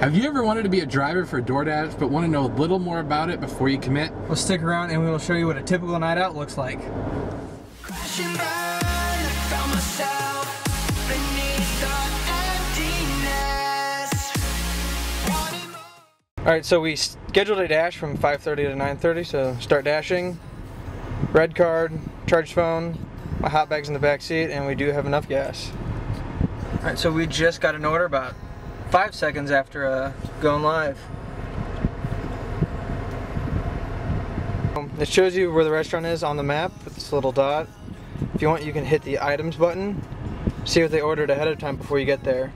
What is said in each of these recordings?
Have you ever wanted to be a driver for DoorDash but want to know a little more about it before you commit? Well, stick around and we will show you what a typical night out looks like. Alright, so we scheduled a dash from 5:30 to 9:30, so start dashing. Red card, charged phone, my hot bag's in the back seat, and we do have enough gas. Alright, so we just got an order about 5 seconds after going live. It shows you where the restaurant is on the map with this little dot. If you want, you can hit the items button, see what they ordered ahead of time before you get there.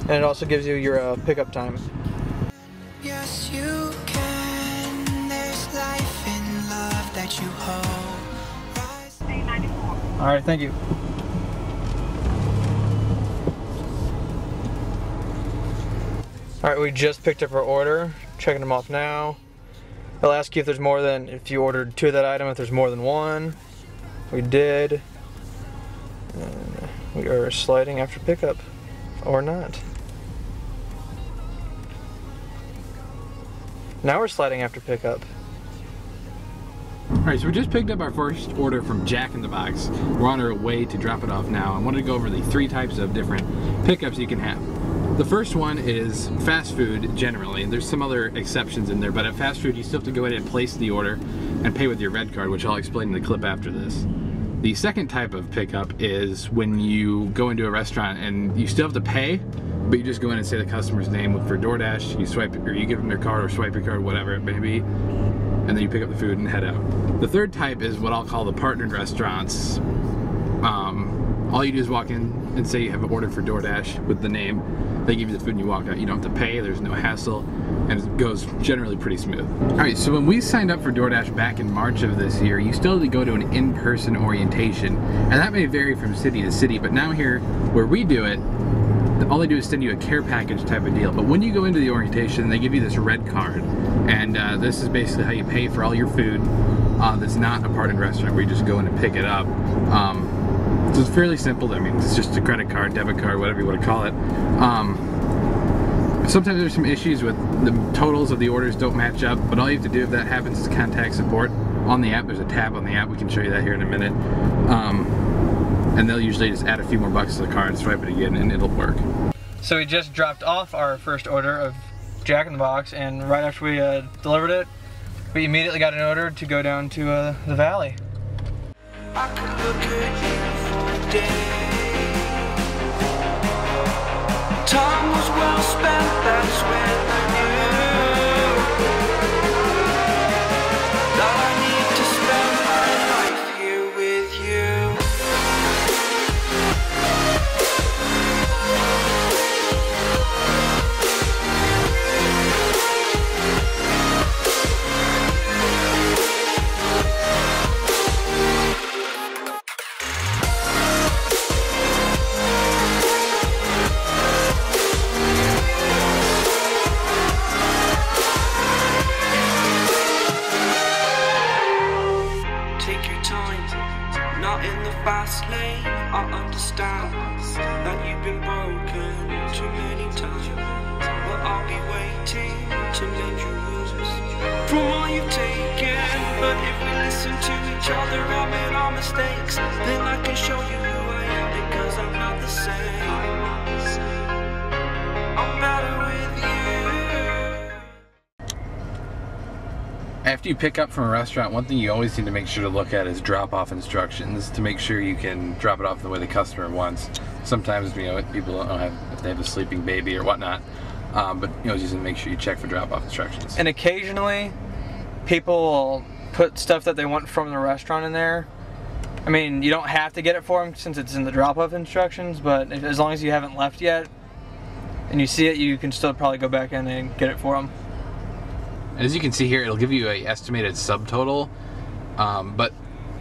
And it also gives you your pickup time. Yes, you can. There's life in love that you hold. Alright, thank you. Alright, we just picked up our order, checking them off now. They'll ask you if there's more than, if you ordered 2 of that item, if there's more than 1. We did. And we are sliding after pickup, or not. Now we're sliding after pickup. Alright, so we just picked up our first order from Jack in the Box. We're on our way to drop it off now. I wanted to go over the 3 types of different pickups you can have. The first one is fast food generally, and there's some other exceptions in there, but at fast food you still have to go ahead and place the order and pay with your red card, which I'll explain in the clip after this. The second type of pickup is when you go into a restaurant and you still have to pay, but you just go in and say the customer's name for DoorDash, you swipe it, or you give them their card or swipe your card, whatever it may be, and then you pick up the food and head out. The third type is what I'll call the partnered restaurants. All you do is walk in and say you have an order for DoorDash with the name. They give you the food and you walk out. You don't have to pay, there's no hassle, and it goes generally pretty smooth. Alright, so when we signed up for DoorDash back in March of this year, you still had to go to an in-person orientation, and that may vary from city to city, but now here, where we do it, all they do is send you a care package type of deal. But when you go into the orientation, they give you this red card, and this is basically how you pay for all your food that's not a partnered restaurant where you just go in and pick it up. So it's fairly simple. I mean, it's just a credit card, debit card, whatever you want to call it. Sometimes there's some issues with the totals of the orders don't match up, but all you have to do if that happens is contact support on the app. There's a tab on the app. We can show you that here in a minute. And they'll usually just add a few more bucks to the card, swipe it again, and it'll work. So we just dropped off our first order of Jack in the Box, and right after we delivered it, we immediately got an order to go down to the valley. I could look at you for a day. Time was well spent, that's when I knew that I need to spend my life here with you. Not in the fast lane, I understand that you've been broken too many times, but I'll be waiting to mend your wounds from all you've taken. But if we listen to each other, admit our mistakes, then I can show you who I am, because I'm not the same. I'm better with you. After you pick up from a restaurant, one thing you always need to make sure to look at is drop-off instructions to make sure you can drop it off the way the customer wants. Sometimes, you know, people don't know if they have a sleeping baby or whatnot, but you know, just make sure you check for drop-off instructions. And occasionally, people will put stuff that they want from the restaurant in there. I mean, you don't have to get it for them since it's in the drop-off instructions, but as long as you haven't left yet and you see it, you can still probably go back in and get it for them. As you can see here, it'll give you an estimated subtotal, but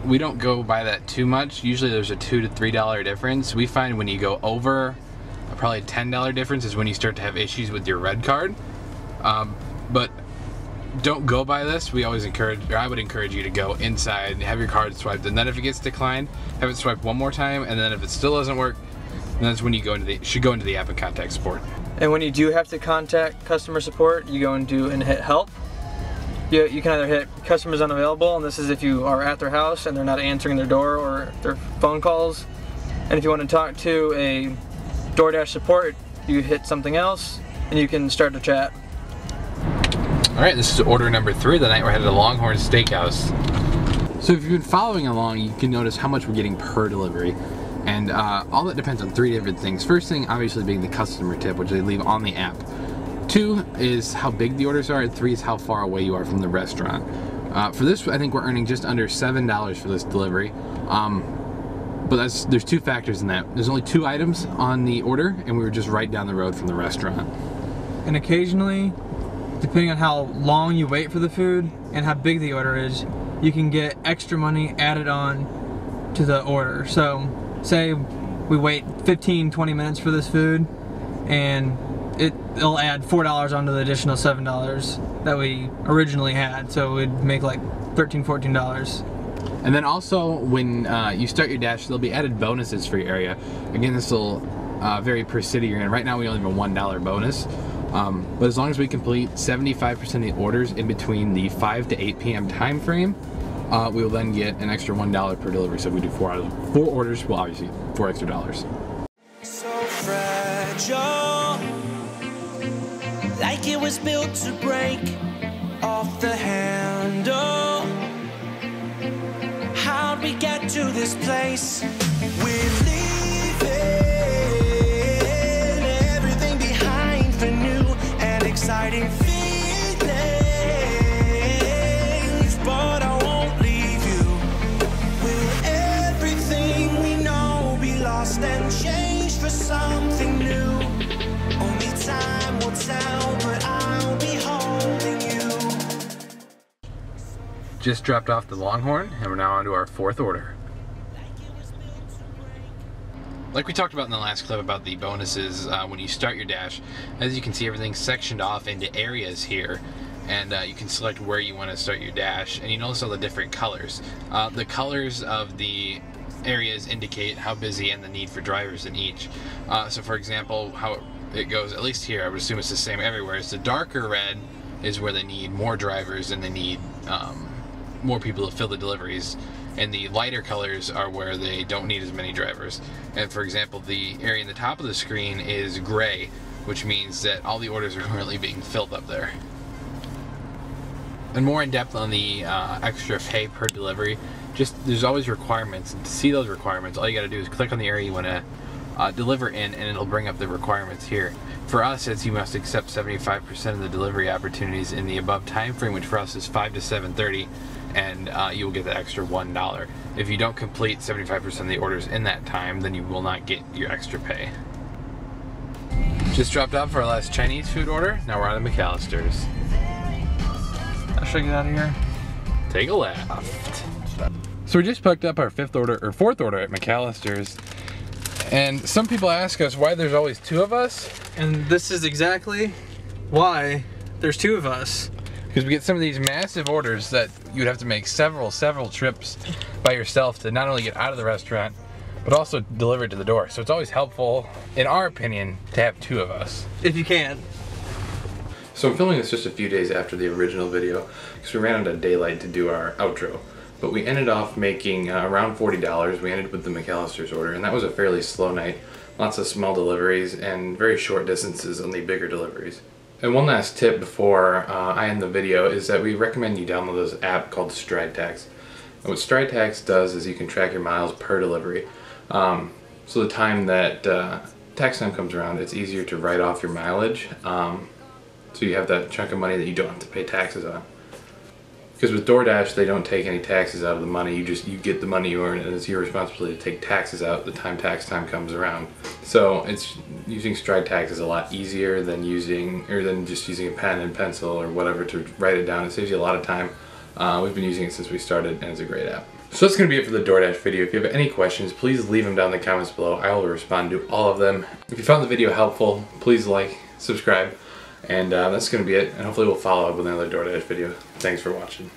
we don't go by that too much. Usually there's a $2 to $3 difference. We find when you go over probably a $10 difference is when you start to have issues with your red card. But don't go by this. We always encourage, or I would encourage you to go inside and have your card swiped, and then if it gets declined, have it swiped one more time, and then if it still doesn't work, then that's when you should go into the app and contact support. And when you do have to contact customer support, you go and hit help. You can either hit customers unavailable, and this is if you are at their house and they're not answering their door or their phone calls. And if you want to talk to a DoorDash support, you hit something else and you can start to chat. Alright, this is order number 3 of the night. We're headed to Longhorn Steakhouse. So if you've been following along, you can notice how much we're getting per delivery. And all that depends on 3 different things. First thing, obviously, being the customer tip, which they leave on the app. 2 is how big the orders are, and 3 is how far away you are from the restaurant. For this, I think we're earning just under $7 for this delivery. But there's 2 factors in that. There's only 2 items on the order, and we were just right down the road from the restaurant. And occasionally, depending on how long you wait for the food and how big the order is, you can get extra money added on to the order. So say we wait 15-20 minutes for this food, and it'll add $4 onto the additional $7 that we originally had, so it would make like $13-14. And then also, when you start your dash, there'll be added bonuses for your area. Again, this will vary per city you're in. Right now we only have a $1 bonus, but as long as we complete 75% of the orders in between the 5 to 8 p.m. time frame, we will then get an extra $1 per delivery. So if we do 4 orders, well, obviously $4 extra. So fragile, like it was built to break off the handle. How'd we get to this place? We're leaving everything behind for new and exciting feelings, but I won't leave you. Will everything we know be lost and changed for something new? Only time will tell, but I'll be holding you. Just dropped off the Longhorn, and we're now on to our 4th order. Like we talked about in the last clip about the bonuses when you start your dash, as you can see, everything's sectioned off into areas here, and you can select where you want to start your dash, and you notice all the different colors. The colors of the areas indicate how busy and the need for drivers in each. So for example, how it goes, at least here, I would assume it's the same everywhere, is the darker red is where they need more drivers and they need more people to fill the deliveries, and the lighter colors are where they don't need as many drivers. And for example, the area in the top of the screen is gray, which means that all the orders are currently being filled up there. And more in depth on the extra pay per delivery, there's always requirements, and to see those requirements, all you got to do is click on the area you want to deliver in, and it'll bring up the requirements here. For us, it's you must accept 75% of the delivery opportunities in the above time frame, which for us is 5 to 7:30, and you will get the extra $1. If you don't complete 75% of the orders in that time, then you will not get your extra pay. Just dropped off our last Chinese food order. Now we're on to McAllister's. I'll show you out of here. Take a left. So we just picked up our 4th order at McAllister's. And some people ask us why there's always 2 of us. And this is exactly why there's 2 of us. Because we get some of these massive orders that you'd have to make several trips by yourself to not only get out of the restaurant, but also deliver it to the door. So it's always helpful, in our opinion, to have 2 of us. If you can. So I'm filming this just a few days after the original video, because we ran out of daylight to do our outro. But we ended off making around $40. We ended with the McAllister's order, and that was a fairly slow night. Lots of small deliveries and very short distances on the bigger deliveries. And one last tip before I end the video is that we recommend you download this app called StrideTax. And what StrideTax does is you can track your miles per delivery. So the time that tax time comes around, it's easier to write off your mileage. So you have that chunk of money that you don't have to pay taxes on. Because with DoorDash, they don't take any taxes out of the money. You get the money you earn, and it's your responsibility to take taxes out the time tax time comes around. So it's using StrideTax is a lot easier than just using a pen and pencil or whatever to write it down. It saves you a lot of time. We've been using it since we started, and it's a great app. So that's going to be it for the DoorDash video. If you have any questions, please leave them down in the comments below. I will respond to all of them. If you found the video helpful, please like, subscribe. And that's going to be it, and hopefully we'll follow up with another DoorDash video. Thanks for watching.